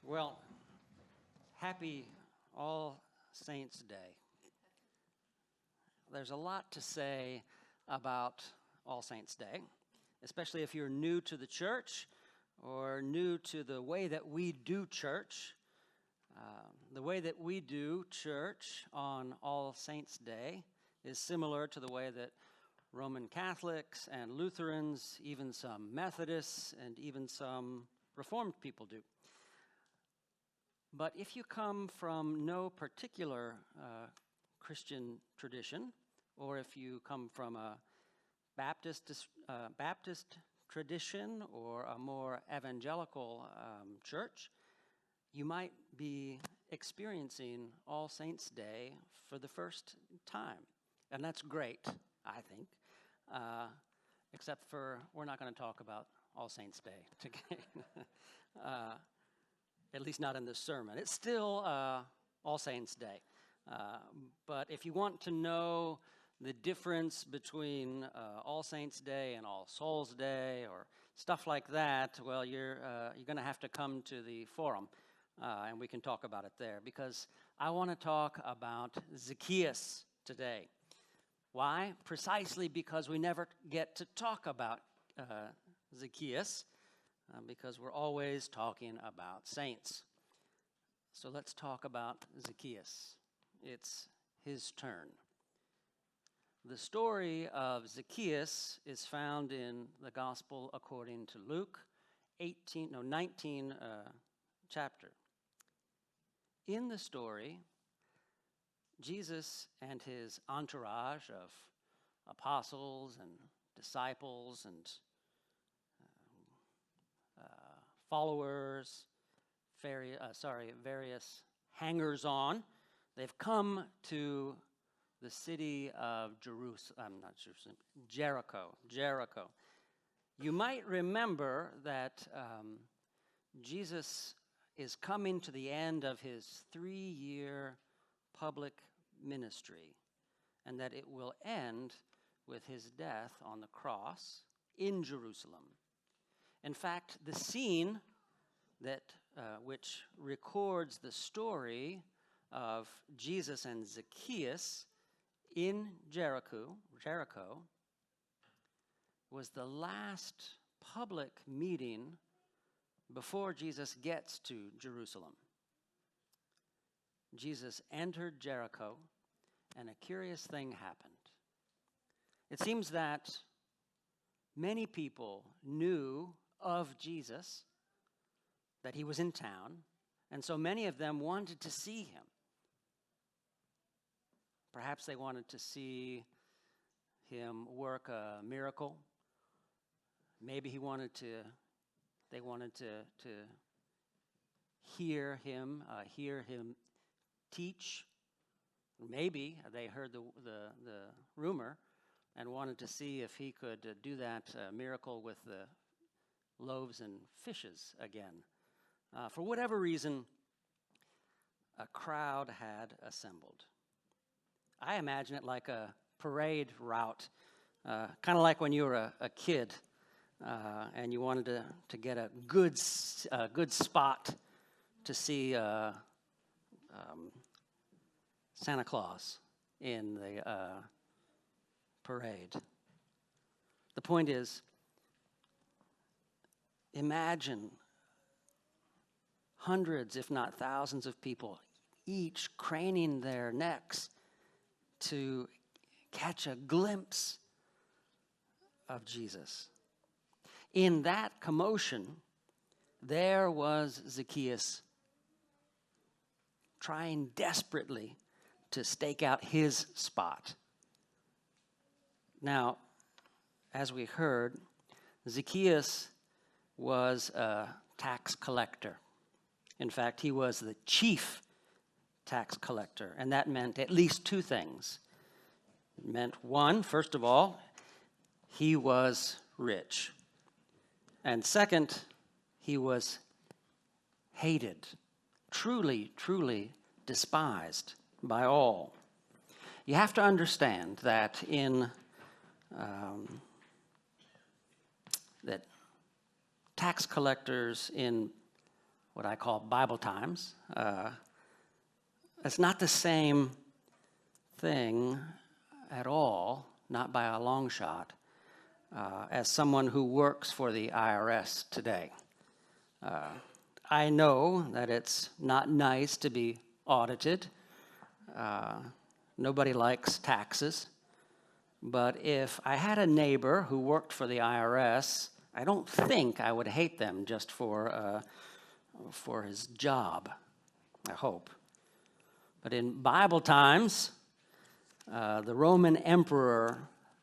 Well, happy All Saints' Day. There's a lot to say about All Saints' Day, especially if you're new to the church or new to the way that we do church. The way that we do church on All Saints' Day is similar to the way that Roman Catholics and Lutherans, even some Methodists, and even some Reformed people do. But if you come from no particular Christian tradition, or if you come from a Baptist tradition or a more evangelical church, you might be experiencing All Saints' Day for the first time. And that's great, I think, except for we're not going to talk about All Saints' Day today. At least not in this sermon. It's still All Saints' Day. But if you want to know the difference between All Saints' Day and All Souls' Day or stuff like that, well, you're going to have to come to the forum, and we can talk about it there, because I want to talk about Zacchaeus today. Why? Precisely because we never get to talk about Zacchaeus, because we're always talking about saints. So let's talk about Zacchaeus. It's his turn. The story of Zacchaeus is found in the Gospel according to Luke, 19 chapter. In the story, Jesus and his entourage of apostles and disciples and followers, various hangers-on, they've come to the city of Jericho. You might remember that Jesus is coming to the end of his 3-year public ministry, and that it will end with his death on the cross in Jerusalem. In fact, the scene that which records the story of Jesus and Zacchaeus in Jericho was the last public meeting before Jesus gets to Jerusalem. Jesus entered Jericho, and a curious thing happened. It seems that many people knew of Jesus, that he was in town, and so many of them wanted to see him. Perhaps they wanted to see him work a miracle. Maybe they wanted to hear him teach. Maybe they heard the rumor and wanted to see if he could do that miracle with the loaves and fishes again. For whatever reason, a crowd had assembled. I imagine it like a parade route, kind of like when you were a kid and you wanted to get a good spot to see Santa Claus in the parade. The point is, imagine hundreds, if not thousands of people, each craning their necks to catch a glimpse of Jesus. In that commotion, there was Zacchaeus trying desperately to stake out his spot. Now, as we heard, Zacchaeus was a tax collector. In fact, he was the chief tax collector, and that meant at least two things. It meant, one, first of all, he was rich. And second, he was hated, truly, truly despised by all. You have to understand that that tax collectors in what I call Bible times. It's not the same thing at all, not by a long shot, as someone who works for the IRS today. I know that it's not nice to be audited. Nobody likes taxes. But if I had a neighbor who worked for the IRS, I don't think I would hate them just for his job, I hope. But in Bible times, the Roman emperor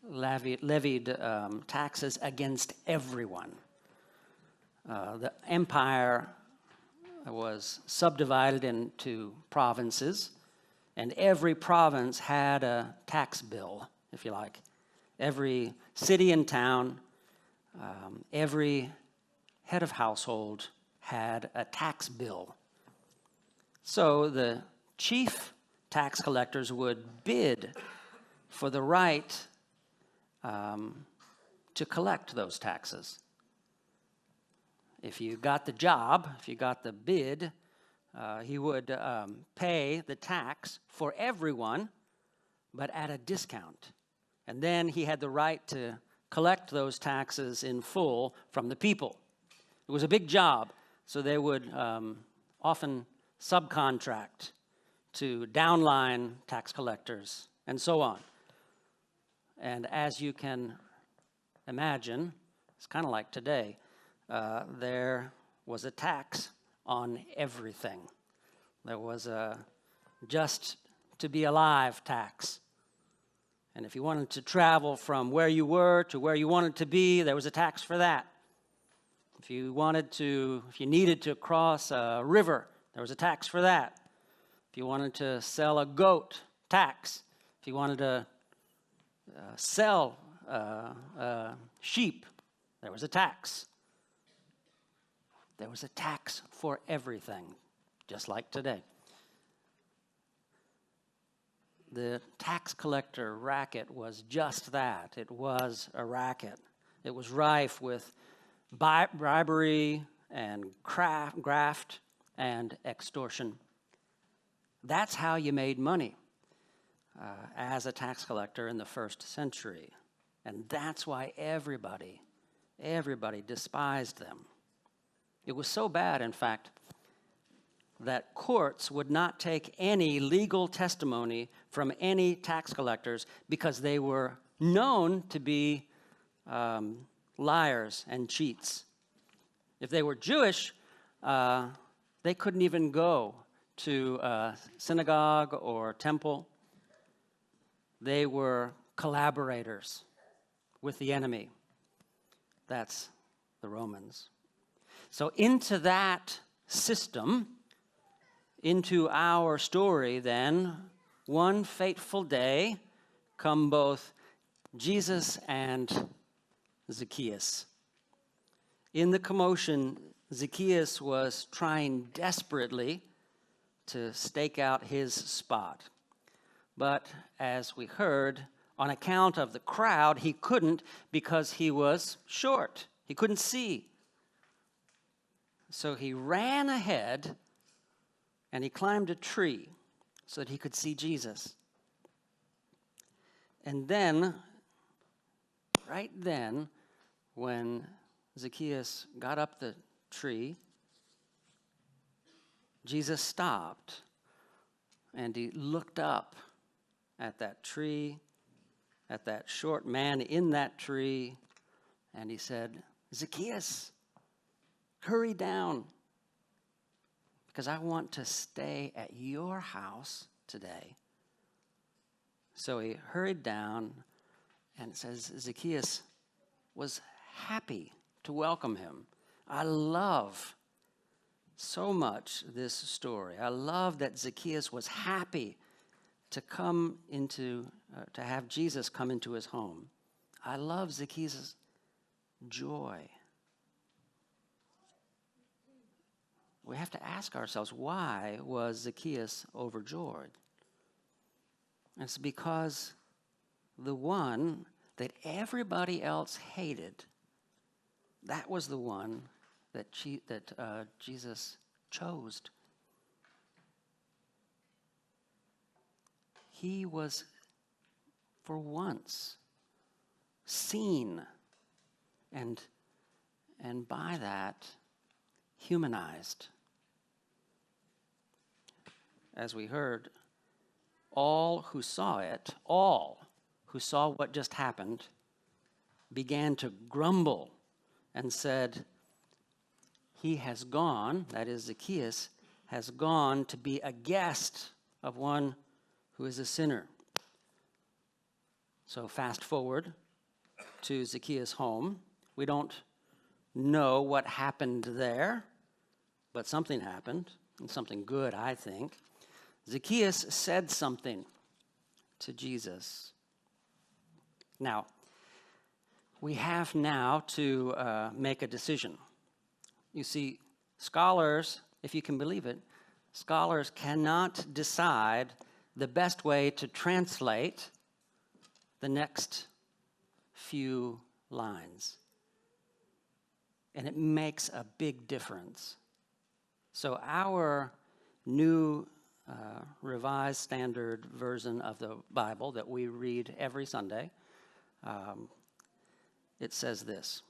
levied taxes against everyone. The empire was subdivided into provinces, and every province had a tax bill, if you like. Every city and town, every head of household had a tax bill. So the chief tax collectors would bid for the right to collect those taxes. If you got the job, if you got the bid, he would pay the tax for everyone, but at a discount. And then he had the right to collect those taxes in full from the people. It was a big job, so they would often subcontract to downline tax collectors and so on. And as you can imagine, it's kind of like today, there was a tax on everything. There was a just to be alive tax. And if you wanted to travel from where you were to where you wanted to be, there was a tax for that. If you needed to cross a river, there was a tax for that. If you wanted to sell a goat, tax. If you wanted to sell sheep, there was a tax. There was a tax for everything, just like today. The tax collector racket was just that. It was a racket. It was rife with bribery and graft and extortion. That's how you made money as a tax collector in the first century. And that's why everybody despised them. It was so bad, in fact, that courts would not take any legal testimony from any tax collectors because they were known to be liars and cheats. If they were Jewish, they couldn't even go to a synagogue or temple. They were collaborators with the enemy. That's the Romans. So into that system, into our story then, one fateful day, come both Jesus and Zacchaeus. In the commotion, Zacchaeus was trying desperately to stake out his spot. But as we heard, on account of the crowd, he couldn't because he was short. He couldn't see. So he ran ahead and he climbed a tree so that he could see Jesus. And then, right then, when Zacchaeus got up the tree, Jesus stopped and he looked up at that tree, at that short man in that tree, and he said, "Zacchaeus, hurry down, because I want to stay at your house today." So he hurried down, and it says Zacchaeus was happy to welcome him. I love so much this story. I love that Zacchaeus was happy to to have Jesus come into his home. I love Zacchaeus' joy. We have to ask ourselves, why was Zacchaeus overjoyed? It's because the one that everybody else hated, that was the one that Jesus chose. He was, for once, seen and by that, humanized. As we heard, all who saw what just happened, began to grumble and said, he has gone, that is Zacchaeus, has gone to be a guest of one who is a sinner. So fast forward to Zacchaeus' home. We don't know what happened there, but something happened, and something good, I think. Zacchaeus said something to Jesus. Now, we have now to make a decision. You see, scholars, if you can believe it, scholars cannot decide the best way to translate the next few lines. And it makes a big difference. So our new Revised Standard Version of the Bible that we read every Sunday, it says this.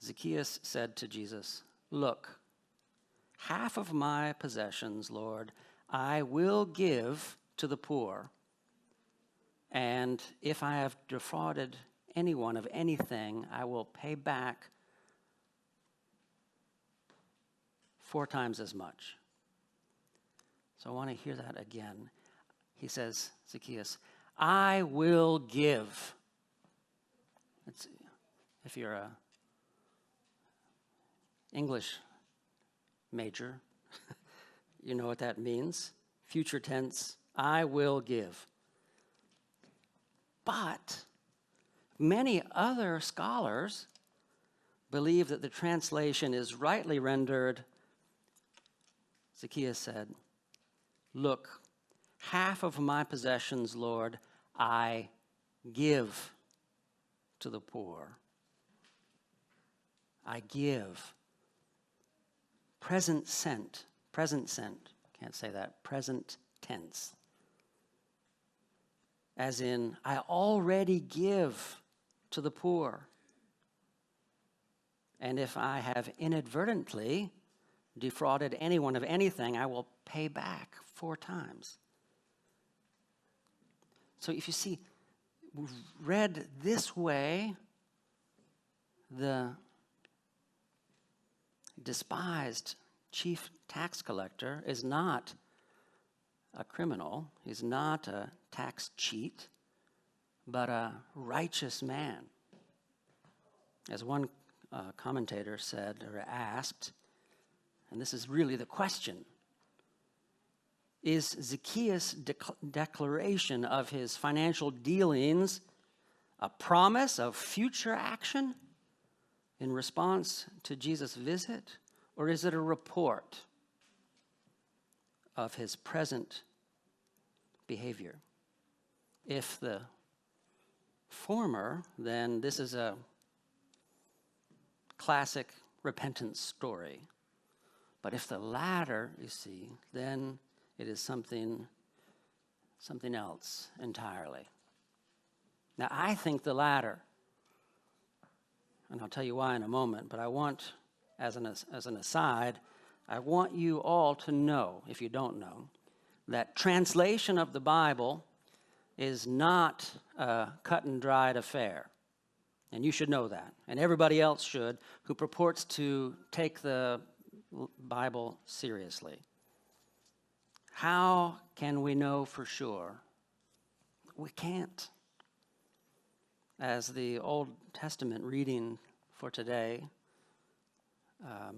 Zacchaeus said to Jesus, "Look, half of my possessions, Lord, I will give to the poor. And if I have defrauded anyone of anything, I will pay back 4 times as much." So I want to hear that again. He says, Zacchaeus, I will give. If you're a English major, you know what that means. Future tense, I will give. But many other scholars believe that the translation is rightly rendered. Zacchaeus said, "Look, half of my possessions, Lord, I give to the poor." I give. Present tense. Can't say that. Present tense. As in, I already give to the poor. And if I have inadvertently defrauded anyone of anything, I will pay back 4 times. So if you see, read this way, the despised chief tax collector is not a criminal. He's not a tax cheat, but a righteous man. As one commentator said or asked, and this is really the question, is Zacchaeus' declaration of his financial dealings a promise of future action in response to Jesus' visit, or is it a report of his present behavior? If the former, then this is a classic repentance story. But if the latter, you see, then it is something else entirely. Now, I think the latter, and I'll tell you why in a moment, but I want, as an aside, I want you all to know, if you don't know, that translation of the Bible is not a cut and dried affair. And you should know that. And everybody else should who purports to take the Bible seriously. How can we know for sure? We can't. As the Old Testament reading for today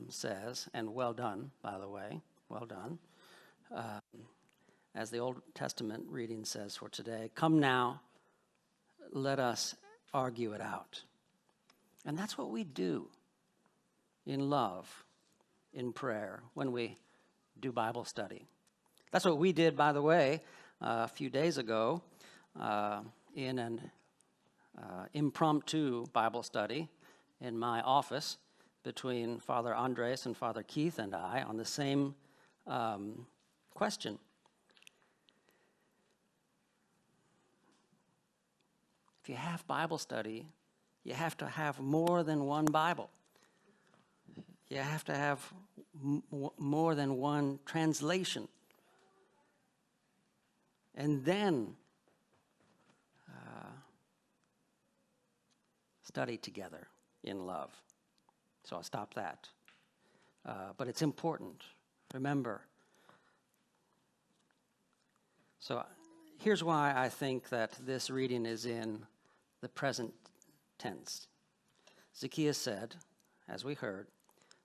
says, and well done, by the way, well done. As the Old Testament reading says for today, come now, let us argue it out. And that's what we do in love, in prayer, when we do Bible study. That's what we did, by the way, a few days ago in an impromptu Bible study in my office between Father Andres and Father Keith and I on the same question. If you have Bible study, you have to have more than one Bible. You have to have more than one translation. And then study together in love. So I'll stop that. But it's important. Remember. So here's why I think that this reading is in the present tense. Zacchaeus said, as we heard,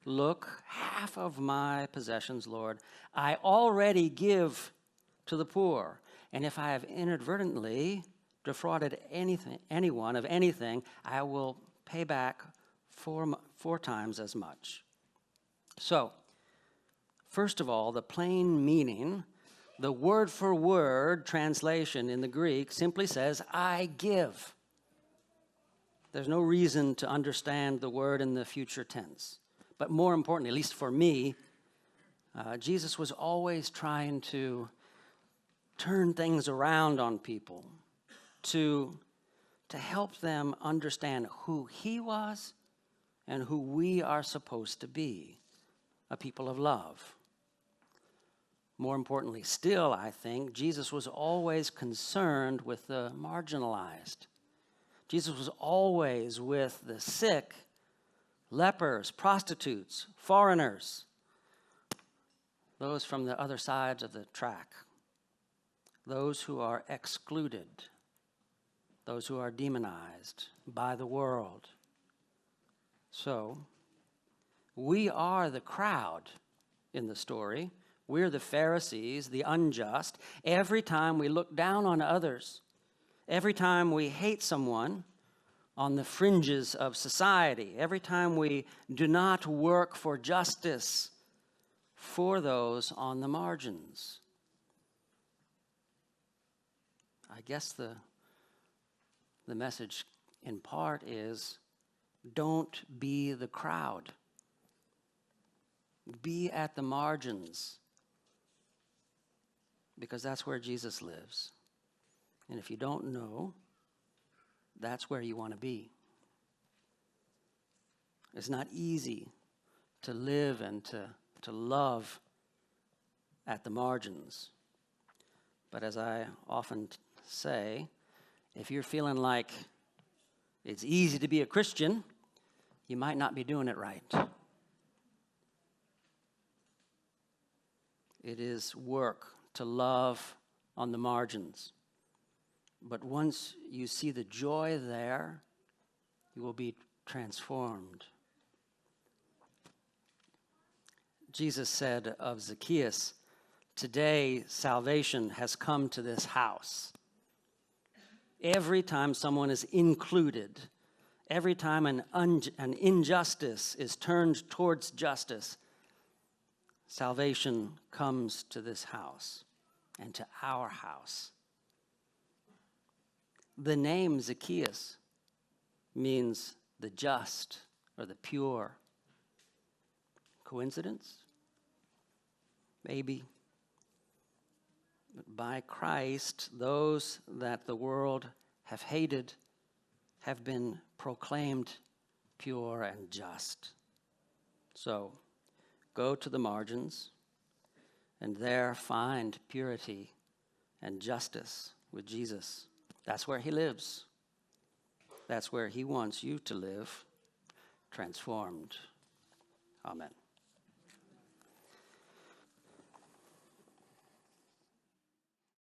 "Look, half of my possessions, Lord, I already give to the poor. And if I have inadvertently defrauded anyone of anything, I will pay back four times as much." So, first of all, the plain meaning, the word-for-word translation in the Greek simply says, "I give." There's no reason to understand the word in the future tense. But more importantly, at least for me, Jesus was always trying to turn things around on people, to help them understand who he was and who we are supposed to be, a people of love. More importantly still, I think, Jesus was always concerned with the marginalized. Jesus was always with the sick, lepers, prostitutes, foreigners, those from the other sides of the track, those who are excluded, those who are demonized by the world. So, we are the crowd in the story. We're the Pharisees, the unjust. Every time we look down on others, every time we hate someone on the fringes of society, every time we do not work for justice for those on the margins. I guess the message in part is, don't be the crowd. Be at the margins, because that's where Jesus lives. And if you don't know, that's where you want to be. It's not easy to live and to love at the margins. But as I often say, if you're feeling like it's easy to be a Christian, you might not be doing it right. It is work to love on the margins. But once you see the joy there, you will be transformed. Jesus said of Zacchaeus, "Today salvation has come to this house." Every time someone is included, every time an injustice is turned towards justice, salvation comes to this house and to our house. The name Zacchaeus means the just or the pure. Coincidence? Maybe. But by Christ, those that the world have hated have been proclaimed pure and just. So, go to the margins and there find purity and justice with Jesus. That's where he lives. That's where he wants you to live, transformed. Amen.